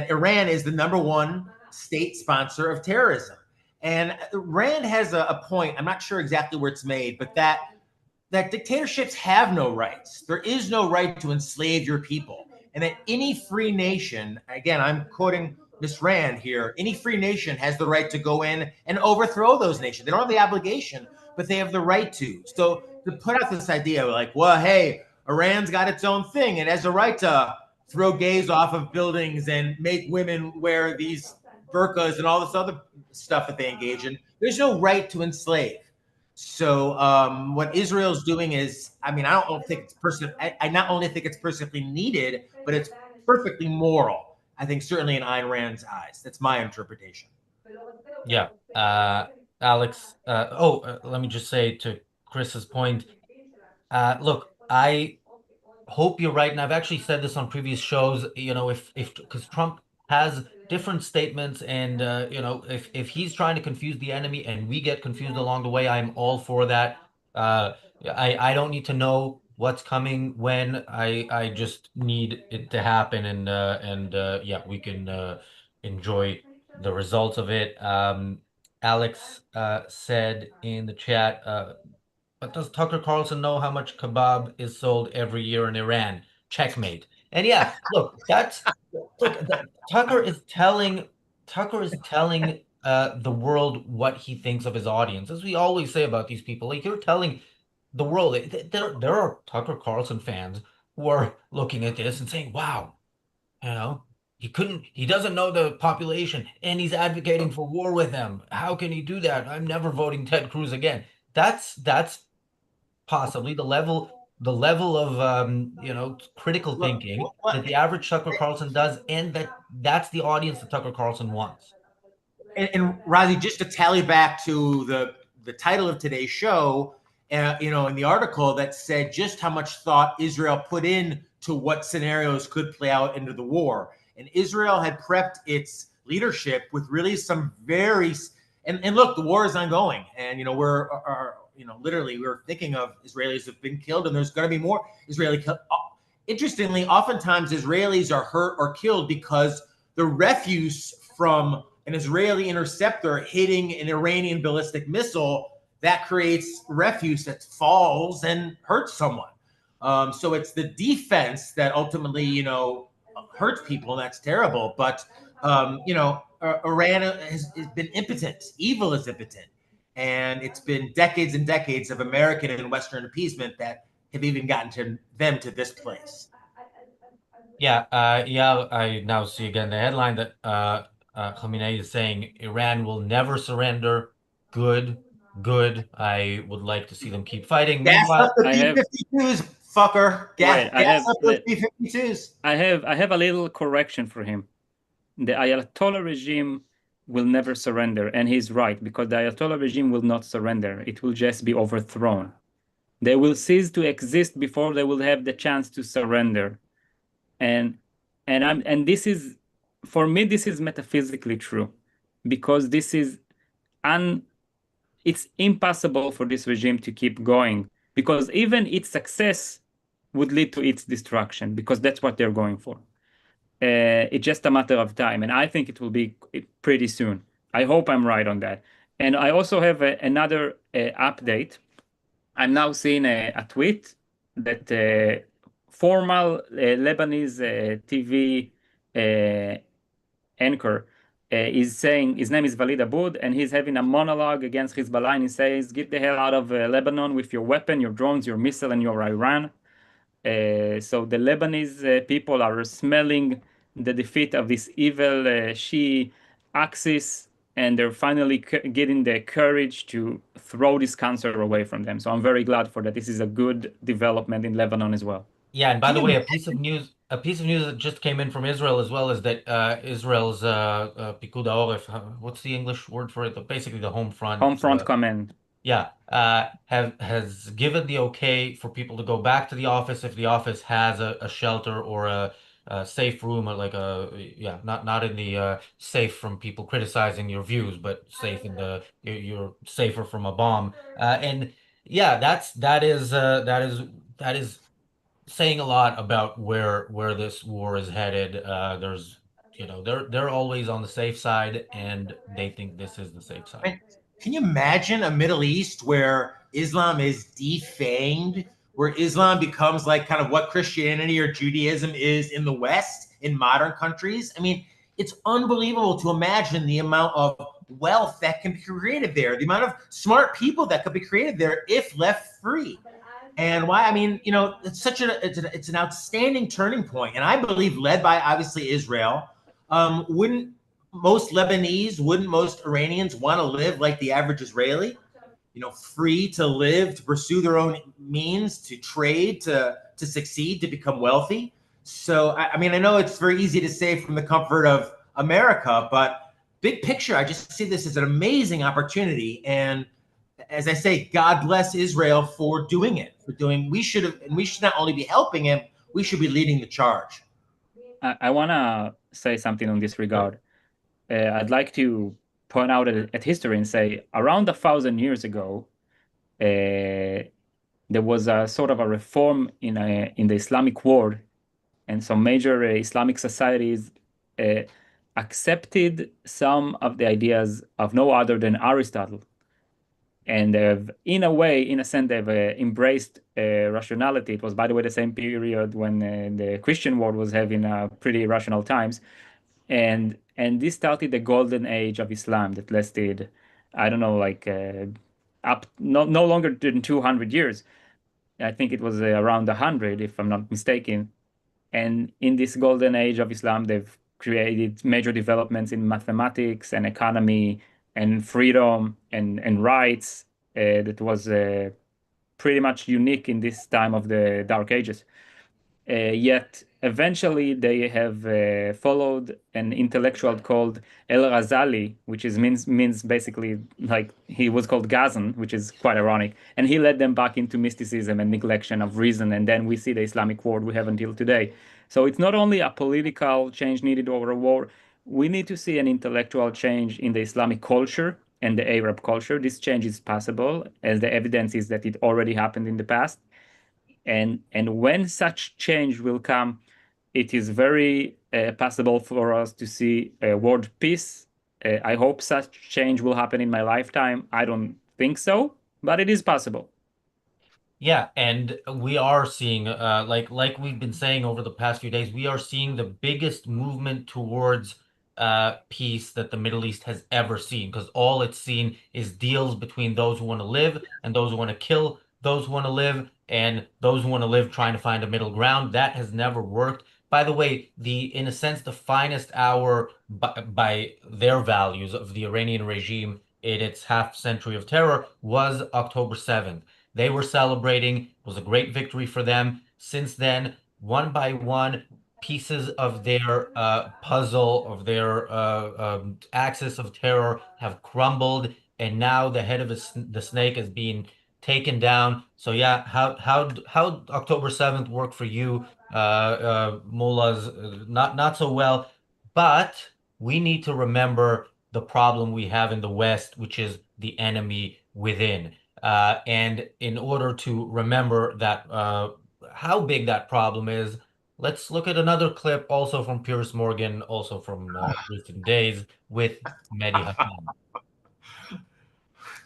Iran is the number one state sponsor of terrorism. And Rand has a point. I'm not sure exactly where it's made, but that dictatorships have no rights. There is no right to enslave your people. And that any free nation, again, I'm quoting Miss Rand here, any free nation has the right to go in and overthrow those nations. They don't have the obligation, but they have the right to. So to put out this idea like, well, hey, Iran's got its own thing and has a right to throw gays off of buildings and make women wear these burqas and all this other stuff that they engage in. There's no right to enslave. So what Israel's doing is, I mean, I don't think it's I not only think it's perfectly needed, but it's perfectly moral. I think certainly in Ayn Rand's eyes. That's my interpretation. Yeah. Alex, let me just say to Chris's point, look, I hope you're right, and I've actually said this on previous shows, if because Trump has different statements, and if he's trying to confuse the enemy and we get confused along the way, I'm all for that. I don't need to know what's coming when. I just need it to happen, and yeah, we can enjoy the results of it. Alex said in the chat, but does Tucker Carlson know how much kebab is sold every year in Iran? Checkmate. And yeah, look, Tucker is telling the world what he thinks of his audience. As we always say about these people, like you're telling the world, there are Tucker Carlson fans who are looking at this and saying, "Wow, you know, he doesn't know the population, and he's advocating for war with them. How can he do that? I'm never voting Ted Cruz again." That's possibly the level of critical thinking that the average Tucker Carlson does, and that's the audience that Tucker Carlson wants. And Razi, just to tally back to the title of today's show, in the article that said just how much thought Israel put in to what scenarios could play out into the war, and Israel had prepped its leadership with really some and look, the war is ongoing, and literally we're thinking of Israelis have been killed, and there's going to be more Israeli killed. Interestingly, oftentimes Israelis are hurt or killed because the refuse from an Israeli interceptor hitting an Iranian ballistic missile that creates refuse that falls and hurts someone. So it's the defense that ultimately, hurts people, and that's terrible. But Iran has been impotent. Evil is impotent. And it's been decades and decades of American and Western appeasement that have even gotten them to this place. Yeah, I now see again the headline that Khamenei is saying Iran will never surrender. Good. I would like to see them keep fighting. Gas Meanwhile, up the B-52s, fucker. Gas up those B-52s. I have a little correction for him. The Ayatollah regime will never surrender, and he's right, because the Ayatollah regime will not surrender. It will just be overthrown. They will cease to exist before they will have the chance to surrender. And this is, for me, this is metaphysically true, because it's impossible for this regime to keep going, because even its success would lead to its destruction, because that's what they're going for. It's just a matter of time, and I think it will be pretty soon. I hope I'm right on that. And I also have another update. I'm now seeing a tweet that former Lebanese TV anchor is saying, his name is Walid Aboud, and he's having a monologue against Hezbollah, and he says, "Get the hell out of Lebanon with your weapon, your drones, your missile, and your Iran." So the Lebanese people are smelling the defeat of this evil Shi'i axis, and they're finally getting the courage to throw this cancer away from them. So I'm very glad for that. This is a good development in Lebanon as well. Yeah, and by the way, a piece of news that just came in from Israel as well is that Israel's Pikud HaOref, what's the English word for it? But basically the home front command. Yeah, has given the okay for people to go back to the office if the office has a shelter or a safe room, or not in the safe from people criticizing your views, but safe in you're safer from a bomb. And yeah, that is saying a lot about where this war is headed. They're always on the safe side, and they think this is the safe side. Can you imagine a Middle East where Islam is defanged, where Islam becomes like kind of what Christianity or Judaism is in the West, in modern countries? I mean, it's unbelievable to imagine the amount of wealth that can be created there, the amount of smart people that could be created there if left free. And why? I mean, it's an outstanding turning point, and I believe led by obviously Israel. Wouldn't most Iranians want to live like the average Israeli? free to live, to pursue their own means, to trade, to succeed, to become wealthy. So, I mean, I know it's very easy to say from the comfort of America, but big picture, I just see this as an amazing opportunity. And as I say, God bless Israel for doing it, we should not only be helping him, we should be leading the charge. I want to say something on this regard. I'd like to point out at history and say around 1,000 years ago, there was a sort of a reform in the Islamic world, and some major Islamic societies accepted some of the ideas of no other than Aristotle. And they've, in a sense, they've embraced rationality. It was, by the way, the same period when the Christian world was having pretty rational times. And this started the golden age of Islam that lasted, I don't know, like up no longer than 200 years. I think it was around 100, if I'm not mistaken. And in this golden age of Islam, they've created major developments in mathematics and economy and freedom and rights that was pretty much unique in this time of the Dark Ages. Yet eventually they have followed an intellectual called El-Ghazali, which means basically like he was called Ghazan, which is quite ironic, and he led them back into mysticism and neglection of reason, and then we see the Islamic world we have until today. So it's not only a political change needed over a war, we need to see an intellectual change in the Islamic culture and the Arab culture. This change is possible, as the evidence is that it already happened in the past. And when such change will come, it is very possible for us to see world peace. I hope such change will happen in my lifetime. I don't think so, but it is possible. Yeah, and we are seeing, like we've been saying over the past few days, we are seeing the biggest movement towards peace that the Middle East has ever seen, because all it's seen is deals between those who want to live and those who want to kill those who want to live, and those who want to live trying to find a middle ground. That has never worked. By the way, in a sense, the finest hour by their values of the Iranian regime in its half century of terror was October 7th. They were celebrating. It was a great victory for them. Since then, one by one, pieces of their puzzle, of their axis of terror have crumbled, and now the head of the snake is being taken down. So yeah, how October 7th worked for you, mullahs? Not so well, but we need to remember the problem we have in the West, which is the enemy within. And in order to remember that how big that problem is, let's look at another clip, also from Piers Morgan, also from recent days, with Mehdi Hasan.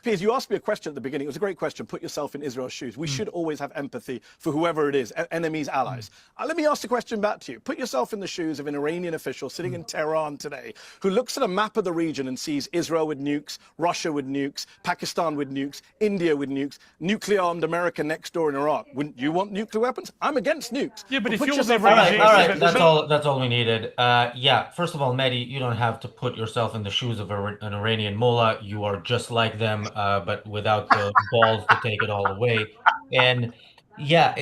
Piers, you asked me a question at the beginning. It was a great question. Put yourself in Israel's shoes. We should always have empathy for whoever it is, enemies, allies. Let me ask the question back to you. Put yourself in the shoes of an Iranian official sitting in Tehran today who looks at a map of the region and sees Israel with nukes, Russia with nukes, Pakistan with nukes, India with nukes, nuclear-armed America next door in Iraq. Wouldn't you want nuclear weapons? I'm against nukes. Yeah, but if put you're yourself the in regime- All right, that's all we needed. Yeah, first of all, Mehdi, you don't have to put yourself in the shoes of an Iranian mullah. You are just like them, but without the balls to take it all away. And yeah,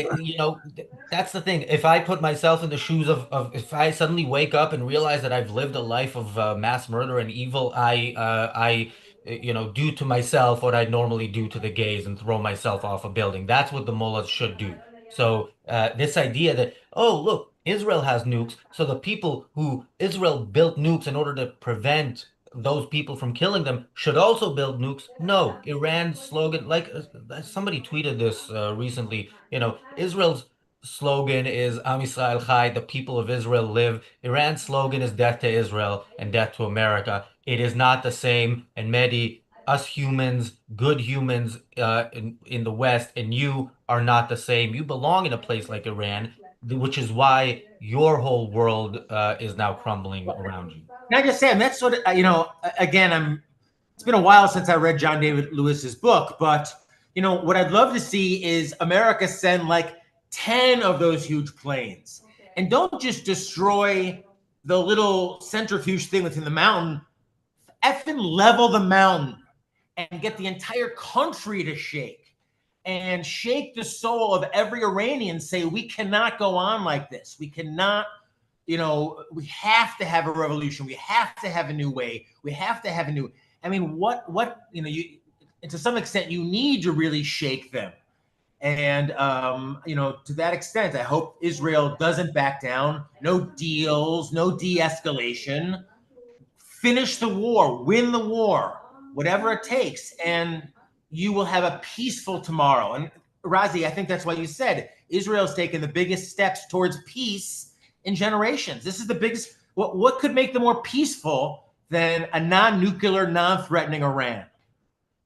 that's the thing. If I put myself in the shoes of if I suddenly wake up and realize that I've lived a life of mass murder and evil, I do to myself what I'd normally do to the gays and throw myself off a building. That's what the mullahs should do. So this idea that, oh, look, Israel has nukes, so the people who Israel built nukes in order to prevent those people from killing them should also build nukes. No, Iran's slogan, like somebody tweeted this recently, Israel's slogan is Am Yisrael Chai, the people of Israel live. Iran's slogan is death to Israel and death to America. It is not the same. And Mehdi, us humans, good humans in the West, and you are not the same. You belong in a place like Iran, which is why your whole world is now crumbling around you. Can I just say, and that's sort of, again, it's been a while since I read John David Lewis's book, but, what I'd love to see is America send like 10 of those huge planes, and don't just destroy the little centrifuge thing within the mountain, effing level the mountain and get the entire country to shake and shake the soul of every Iranian, say, we cannot go on like this. We cannot, we have to have a revolution. We have to have a new way. We have to have a new, to some extent, you need to really shake them. And, to that extent, I hope Israel doesn't back down. No deals, no de-escalation. Finish the war, win the war, whatever it takes, and you will have a peaceful tomorrow. And Razi, I think that's why you said Israel's taken the biggest steps towards peace in generations. This is the biggest. What could make them more peaceful than a non-nuclear, non-threatening Iran?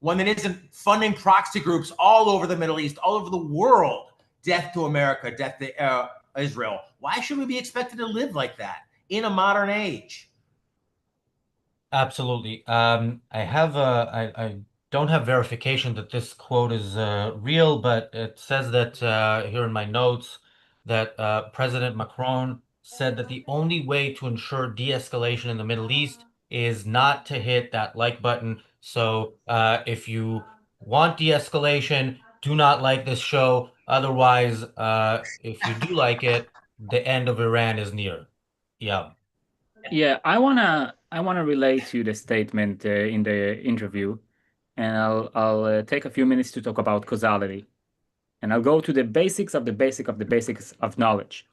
One that isn't funding proxy groups all over the Middle East, all over the world. Death to America, death to Israel. Why should we be expected to live like that in a modern age? Absolutely. I don't have verification that this quote is real, but it says that here in my notes that President Macron said that the only way to ensure de-escalation in the Middle East is not to hit that like button. So if you want de-escalation, do not like this show. Otherwise, if you do like it, the end of Iran is near. Yeah. Yeah, I wanna relate to the statement in the interview, and I'll take a few minutes to talk about causality, and I'll go to the basics of the basics of knowledge.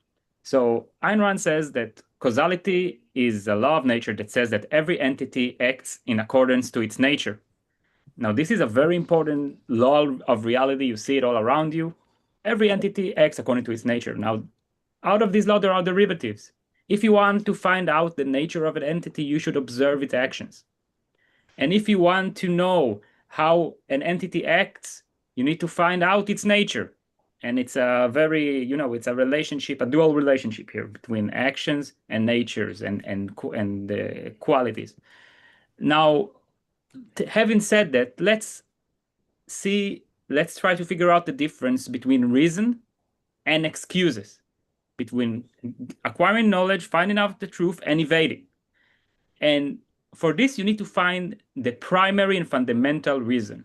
So Ayn Rand says that causality is a law of nature that says that every entity acts in accordance to its nature. Now, this is a very important law of reality. You see it all around you. Every entity acts according to its nature. Now, out of this law, there are derivatives. If you want to find out the nature of an entity, you should observe its actions. And if you want to know how an entity acts, you need to find out its nature. And it's a very, it's a relationship, a dual relationship here between actions and natures and qualities. Now, having said that, let's try to figure out the difference between reason and excuses, between acquiring knowledge, finding out the truth, and evading. And for this, you need to find the primary and fundamental reason.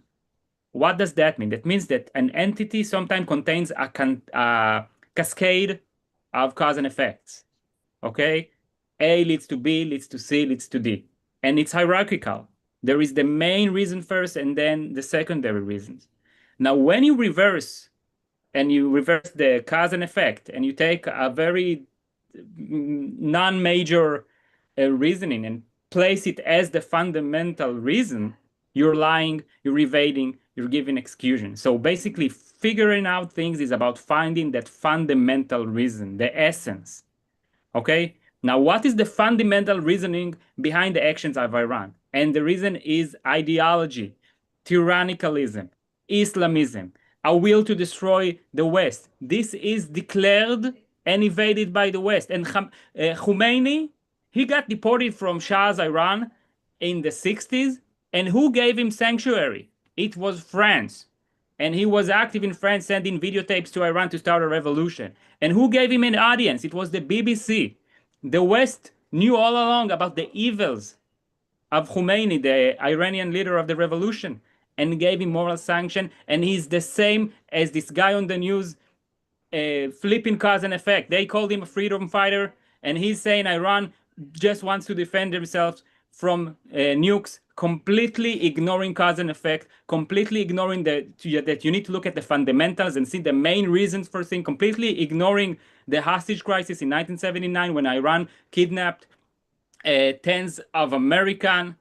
What does that mean? That means that an entity sometimes contains a cascade of cause and effects. Okay? A leads to B, leads to C, leads to D. And it's hierarchical. There is the main reason first and then the secondary reasons. Now, when you reverse the cause and effect, and you take a very non-major reasoning and place it as the fundamental reason, you're lying, you're evading, you're giving excusion. So basically, figuring out things is about finding that fundamental reason, the essence. Okay? Now, what is the fundamental reasoning behind the actions of Iran? And the reason is ideology, tyrannicalism, Islamism, a will to destroy the West. This is declared and evaded by the West. And Khomeini, he got deported from Shah's Iran in the 60s. And who gave him sanctuary? It was France. And he was active in France, sending videotapes to Iran to start a revolution. And who gave him an audience? It was the BBC. The West knew all along about the evils of Khomeini, the Iranian leader of the revolution, and gave him moral sanction. And he's the same as this guy on the news, flipping cause and effect. They called him a freedom fighter, and he's saying Iran just wants to defend themselves from nukes, completely ignoring cause and effect, completely ignoring that you need to look at the fundamentals and see the main reasons for things, completely ignoring the hostage crisis in 1979 when Iran kidnapped tens of Americans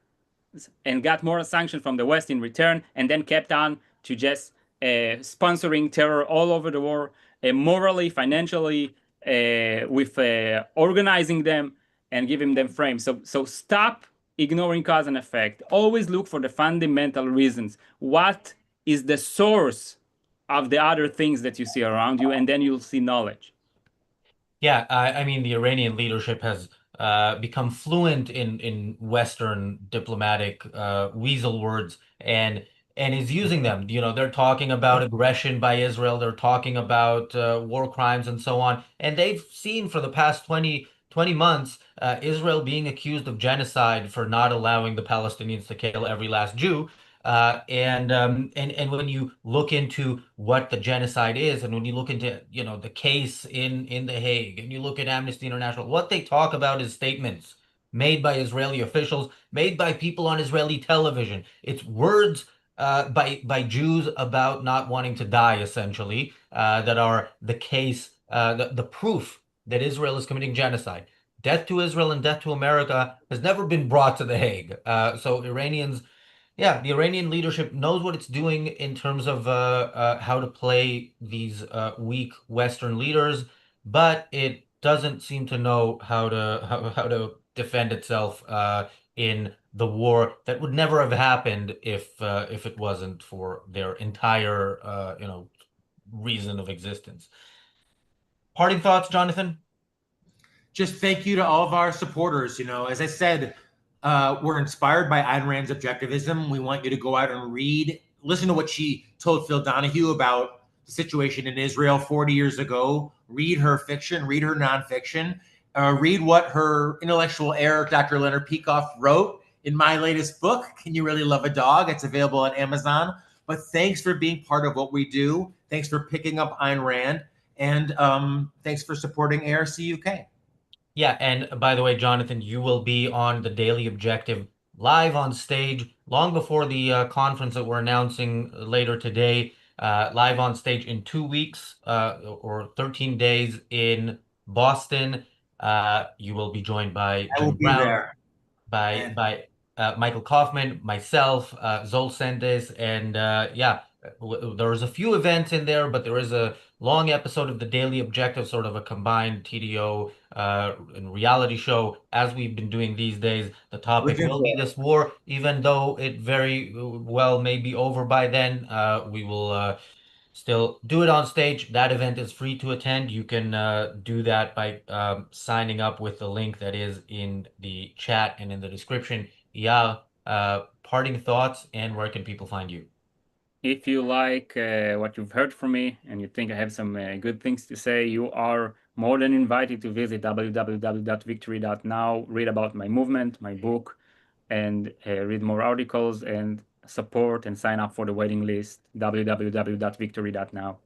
and got moral sanction from the West in return, and then kept on to just sponsoring terror all over the world, morally, financially, with organizing them and giving them frames. So stop ignoring cause and effect. Always look for the fundamental reasons. What is the source of the other things that you see around you, and then you'll see knowledge. Yeah, I mean, the Iranian leadership has become fluent in Western diplomatic weasel words and is using them. They're talking about aggression by Israel. They're talking about war crimes and so on. And they've seen for the past 20 months Israel being accused of genocide for not allowing the Palestinians to kill every last Jew. And when you look into what the genocide is, and when you look into, the case in The Hague, and you look at Amnesty International, what they talk about is statements made by Israeli officials, made by people on Israeli television. It's words by Jews about not wanting to die, essentially, that are the case, the proof that Israel is committing genocide. Death to Israel and death to America has never been brought to The Hague. So the Iranian leadership knows what it's doing in terms of how to play these weak Western leaders, but it doesn't seem to know how to defend itself in the war that would never have happened if it wasn't for their entire reason of existence. Parting thoughts, Jonathan? Just thank you to all of our supporters. As I said, we're inspired by Ayn Rand's objectivism. We want you to go out and listen to what she told Phil Donahue about the situation in Israel 40 years ago. Read her fiction, read her nonfiction, read what her intellectual heir, Dr. Leonard Peikoff, wrote in my latest book, Can You Really Love a Dog? It's available on Amazon. But thanks for being part of what we do. Thanks for picking up Ayn Rand. And thanks for supporting ARCUK. Yeah, and by the way, Jonathan, you will be on the Daily Objective live on stage long before the conference that we're announcing later today, live on stage in 2 weeks or 13 days in Boston. You will be joined by I will Jim be Brown, there. by Michael Kaufman, myself, Zol Sendes, and there's a few events in there, but there is a long episode of the Daily Objective, sort of a combined TDO and reality show, as we've been doing these days. The topic will be this war, even though it very well may be over by then. We will still do it on stage. That event is free to attend. You can do that by signing up with the link that is in the chat and in the description. Yeah, parting thoughts, and where can people find you? If you like what you've heard from me and you think I have some good things to say, you are more than invited to visit www.victory.now, read about my movement, my book, and read more articles and support and sign up for the waiting list, www.victory.now.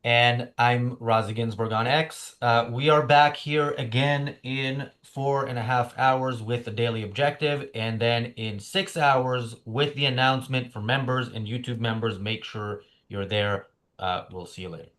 And I'm Razi Ginsburg on X. We are back here again in 4.5 hours with the Daily Objective, and then in 6 hours with the announcement for members and YouTube members. Make sure you're there. We'll see you later.